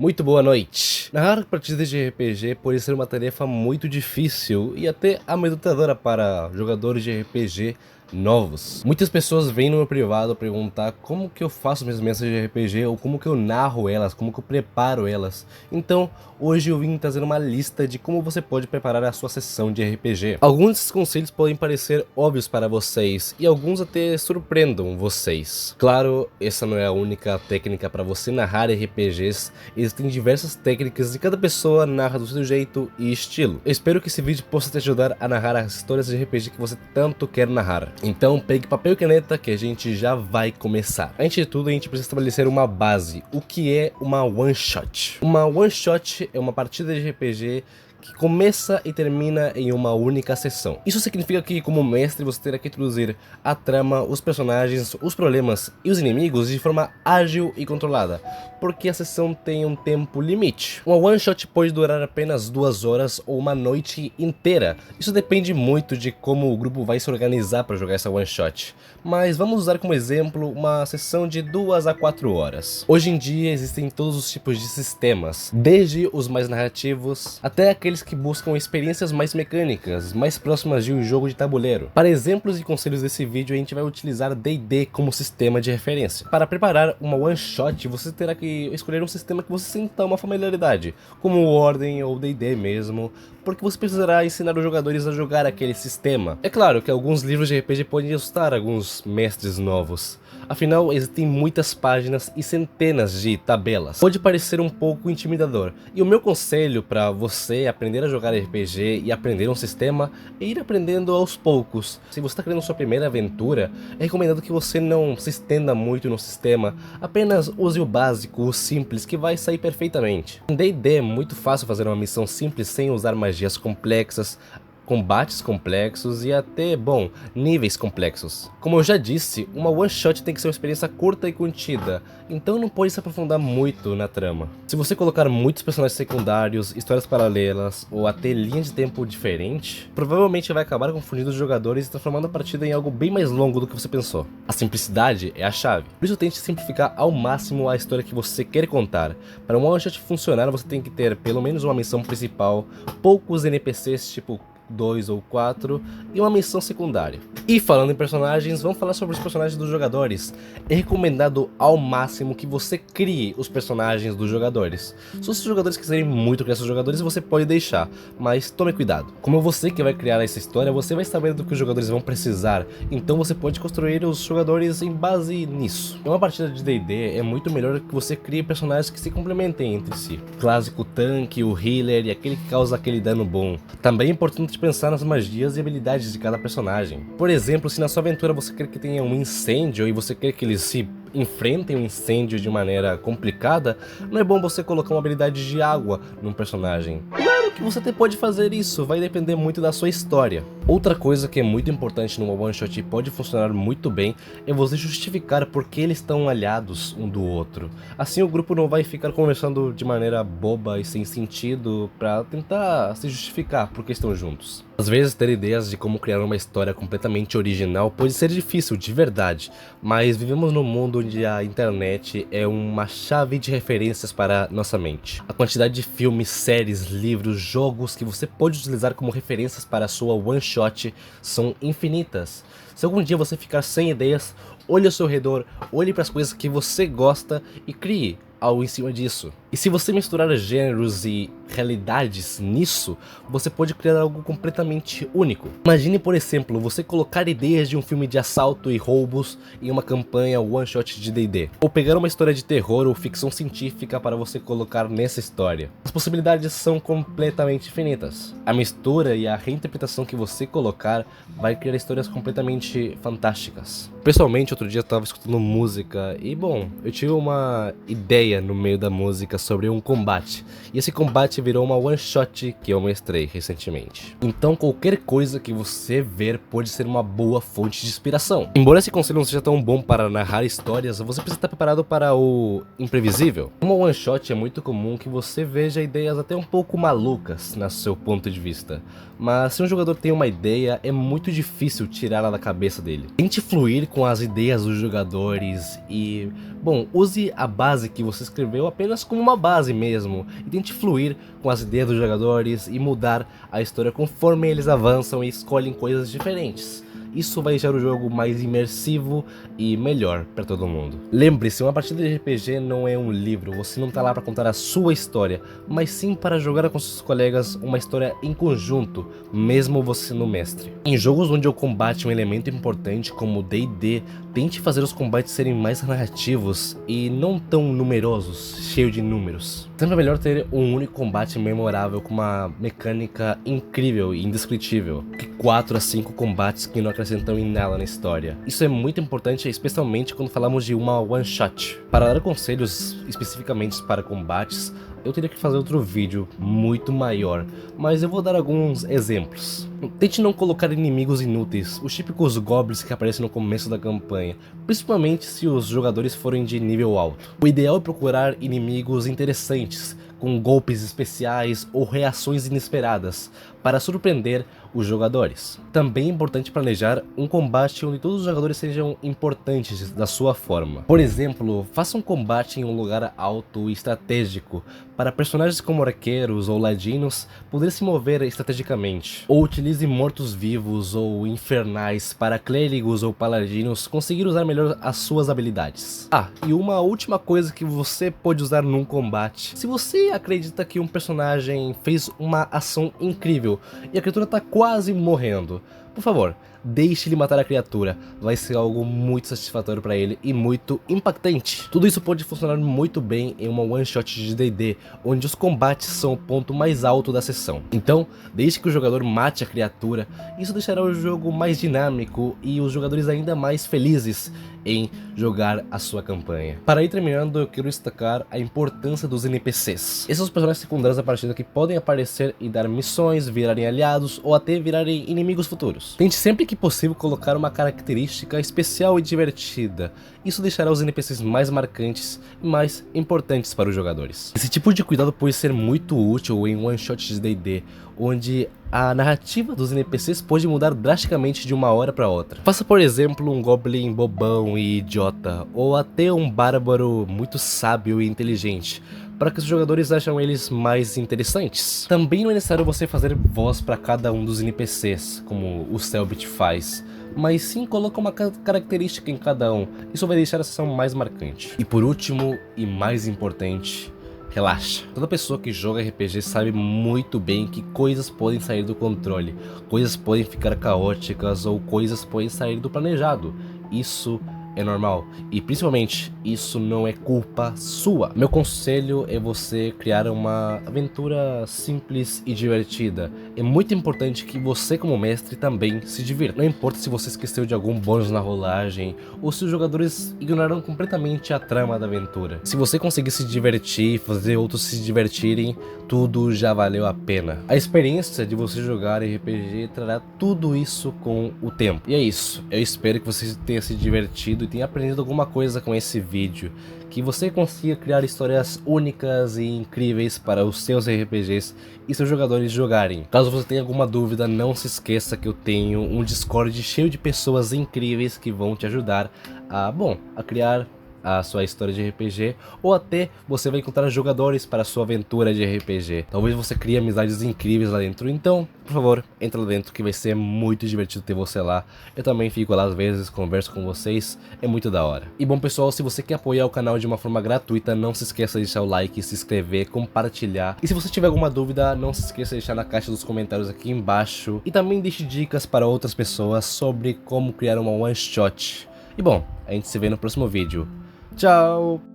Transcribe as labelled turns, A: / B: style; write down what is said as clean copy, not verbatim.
A: Muito boa noite. Narrar partidas de RPG pode ser uma tarefa muito difícil e até amedrontadora para jogadores de RPG novos. Muitas pessoas vêm no meu privado perguntar como que eu faço minhas mesas de RPG ou como que eu narro elas, como que eu preparo elas. Então, hoje eu vim trazer uma lista de como você pode preparar a sua sessão de RPG. Alguns desses conselhos podem parecer óbvios para vocês e alguns até surpreendam vocês. Claro, essa não é a única técnica para você narrar RPGs, existem diversas técnicas e cada pessoa narra do seu jeito e estilo. Eu espero que esse vídeo possa te ajudar a narrar as histórias de RPG que você tanto quer narrar. Então pegue papel e caneta que a gente já vai começar. Antes de tudo, a gente precisa estabelecer uma base. O que é uma one shot? Uma one shot é uma partida de RPG que começa e termina em uma única sessão. Isso significa que, como mestre, você terá que introduzir a trama, os personagens, os problemas e os inimigos de forma ágil e controlada, porque a sessão tem um tempo limite. Uma one shot pode durar apenas 2 horas ou uma noite inteira. Isso depende muito de como o grupo vai se organizar para jogar essa one shot. Mas vamos usar como exemplo uma sessão de 2 a 4 horas. Hoje em dia existem todos os tipos de sistemas, desde os mais narrativos até aqueles que buscam experiências mais mecânicas, mais próximas de um jogo de tabuleiro. Para exemplos e conselhos desse vídeo, a gente vai utilizar D&D como sistema de referência. Para preparar uma one shot, você terá que escolher um sistema que você sinta uma familiaridade, como o Ordem ou D&D mesmo, porque você precisará ensinar os jogadores a jogar aquele sistema. É claro que alguns livros de RPG podem assustar alguns mestres novos. Afinal, existem muitas páginas e centenas de tabelas. Pode parecer um pouco intimidador. E o meu conselho para você aprender a jogar RPG e aprender um sistema é ir aprendendo aos poucos. Se você está criando sua primeira aventura, é recomendado que você não se estenda muito no sistema. Apenas use o básico, o simples, que vai sair perfeitamente. Em D&D é muito fácil fazer uma missão simples sem usar magias complexas, combates complexos e até, bom, níveis complexos. Como eu já disse, uma one shot tem que ser uma experiência curta e contida, então não pode se aprofundar muito na trama. Se você colocar muitos personagens secundários, histórias paralelas ou até linhas de tempo diferente, provavelmente vai acabar confundindo os jogadores e transformando a partida em algo bem mais longo do que você pensou. A simplicidade é a chave, por isso tente simplificar ao máximo a história que você quer contar. Para uma one shot funcionar, você tem que ter pelo menos uma missão principal, poucos NPCs tipo 2 ou 4 e uma missão secundária. E falando em personagens, vamos falar sobre os personagens dos jogadores. É recomendado ao máximo que você crie os personagens dos jogadores. Se os jogadores quiserem muito criar seus jogadores, você pode deixar, mas tome cuidado. Como é você que vai criar essa história, você vai saber do que os jogadores vão precisar, então você pode construir os jogadores em base nisso. Em uma partida de D&D é muito melhor que você crie personagens que se complementem entre si. Clássico tanque, o healer e aquele que causa aquele dano bom. Também é importante pensar nas magias e habilidades de cada personagem. Por exemplo, se na sua aventura você quer que tenha um incêndio e você quer que eles se enfrentem um incêndio de maneira complicada, não é bom você colocar uma habilidade de água num personagem. Claro que você até pode fazer isso, vai depender muito da sua história. Outra coisa que é muito importante numa one shot e pode funcionar muito bem é você justificar por que eles estão aliados um do outro. Assim o grupo não vai ficar conversando de maneira boba e sem sentido para tentar se justificar por que estão juntos. Às vezes ter ideias de como criar uma história completamente original pode ser difícil de verdade, mas vivemos num mundo onde a internet é uma chave de referências para nossa mente. A quantidade de filmes, séries, livros, jogos que você pode utilizar como referências para a sua one shot são infinitas. Se algum dia você ficar sem ideias, olhe ao seu redor, olhe para as coisas que você gosta e crie algo em cima disso. E se você misturar gêneros e realidades nisso, você pode criar algo completamente único. Imagine, por exemplo, você colocar ideias de um filme de assalto e roubos em uma campanha one shot de D&D. Ou pegar uma história de terror ou ficção científica para você colocar nessa história. As possibilidades são completamente infinitas. A mistura e a reinterpretação que você colocar vai criar histórias completamente fantásticas. Pessoalmente, outro dia eu estava escutando música e, bom, eu tive uma ideia no meio da música sobre um combate, e esse combate virou uma one shot que eu mestrei recentemente. Então qualquer coisa que você ver pode ser uma boa fonte de inspiração. Embora esse conselho não seja tão bom para narrar histórias, você precisa estar preparado para o imprevisível. Uma one shot é muito comum que você veja ideias até um pouco malucas no seu ponto de vista, mas se um jogador tem uma ideia, é muito difícil tirá-la da cabeça dele. Tente fluir com as ideias dos jogadores e, bom, use a base que você escreveu apenas como uma base mesmo e tente fluir com as ideias dos jogadores e mudar a história conforme eles avançam e escolhem coisas diferentes. Isso vai deixar o jogo mais imersivo e melhor para todo mundo. Lembre-se, uma partida de RPG não é um livro, você não tá lá para contar a sua história, mas sim para jogar com seus colegas uma história em conjunto, mesmo você sendo mestre. Em jogos onde o combate é um elemento importante como D&D, tente fazer os combates serem mais narrativos e não tão numerosos, cheio de números. Sempre é melhor ter um único combate memorável com uma mecânica incrível e indescritível, que 4 a 5 combates que não acrescentam em nada na história. Isso é muito importante, especialmente quando falamos de uma one shot. Para dar conselhos especificamente para combates, eu teria que fazer outro vídeo muito maior, mas eu vou dar alguns exemplos. Tente não colocar inimigos inúteis, os típicos goblins que aparecem no começo da campanha, principalmente se os jogadores forem de nível alto. O ideal é procurar inimigos interessantes, com golpes especiais ou reações inesperadas, para surpreender os jogadores. Também é importante planejar um combate onde todos os jogadores sejam importantes da sua forma. Por exemplo, faça um combate em um lugar alto e estratégico, para personagens como arqueiros ou ladinos poder se mover estrategicamente. Ou utilize mortos-vivos ou infernais para clérigos ou paladinos conseguir usar melhor as suas habilidades. E uma última coisa que você pode usar num combate. Se você acredita que um personagem fez uma ação incrível e a criatura tá quase morrendo, por favor, deixe ele matar a criatura, vai ser algo muito satisfatório para ele e muito impactante. Tudo isso pode funcionar muito bem em uma one shot de D&D, onde os combates são o ponto mais alto da sessão. Então, deixe que o jogador mate a criatura, isso deixará o jogo mais dinâmico e os jogadores ainda mais felizes em jogar a sua campanha. Para ir terminando, eu quero destacar a importância dos NPCs. Esses são os personagens secundários da partida que podem aparecer e dar missões, virarem aliados ou até virarem inimigos futuros. Tente sempre que possível colocar uma característica especial e divertida. Isso deixará os NPCs mais marcantes e mais importantes para os jogadores. Esse tipo de cuidado pode ser muito útil em one shot de D&D, onde a narrativa dos NPCs pode mudar drasticamente de uma hora para outra. Faça, por exemplo, um goblin bobão e idiota, ou até um bárbaro muito sábio e inteligente, para que os jogadores achem eles mais interessantes. Também não é necessário você fazer voz para cada um dos NPCs, como o Selbit faz, mas sim coloca uma característica em cada um. Isso vai deixar a sessão mais marcante. E por último, e mais importante, relaxa. Toda pessoa que joga RPG sabe muito bem que coisas podem sair do controle, coisas podem ficar caóticas ou coisas podem sair do planejado. Isso é normal e principalmente isso não é culpa sua. Meu conselho é você criar uma aventura simples e divertida. É muito importante que você como mestre também se divirta. Não importa se você esqueceu de algum bônus na rolagem ou se os jogadores ignoraram completamente a trama da aventura. Se você conseguir se divertir e fazer outros se divertirem, tudo já valeu a pena. A experiência de você jogar RPG trará tudo isso com o tempo. E é isso. Eu espero que você tenha se divertido e tenha aprendido alguma coisa com esse vídeo, que você consiga criar histórias únicas e incríveis para os seus RPGs e seus jogadores jogarem. Caso você tenha alguma dúvida, não se esqueça que eu tenho um Discord cheio de pessoas incríveis que vão te ajudar a criar a sua história de RPG, ou até você vai encontrar jogadores para a sua aventura de RPG. Talvez você crie amizades incríveis lá dentro, então, por favor, entra lá dentro que vai ser muito divertido ter você lá. Eu também fico lá às vezes, converso com vocês, é muito da hora. E bom pessoal, se você quer apoiar o canal de uma forma gratuita, não se esqueça de deixar o like, se inscrever, compartilhar. E se você tiver alguma dúvida, não se esqueça de deixar na caixa dos comentários aqui embaixo. E também deixe dicas para outras pessoas sobre como criar uma one shot. E bom, a gente se vê no próximo vídeo. Tchau!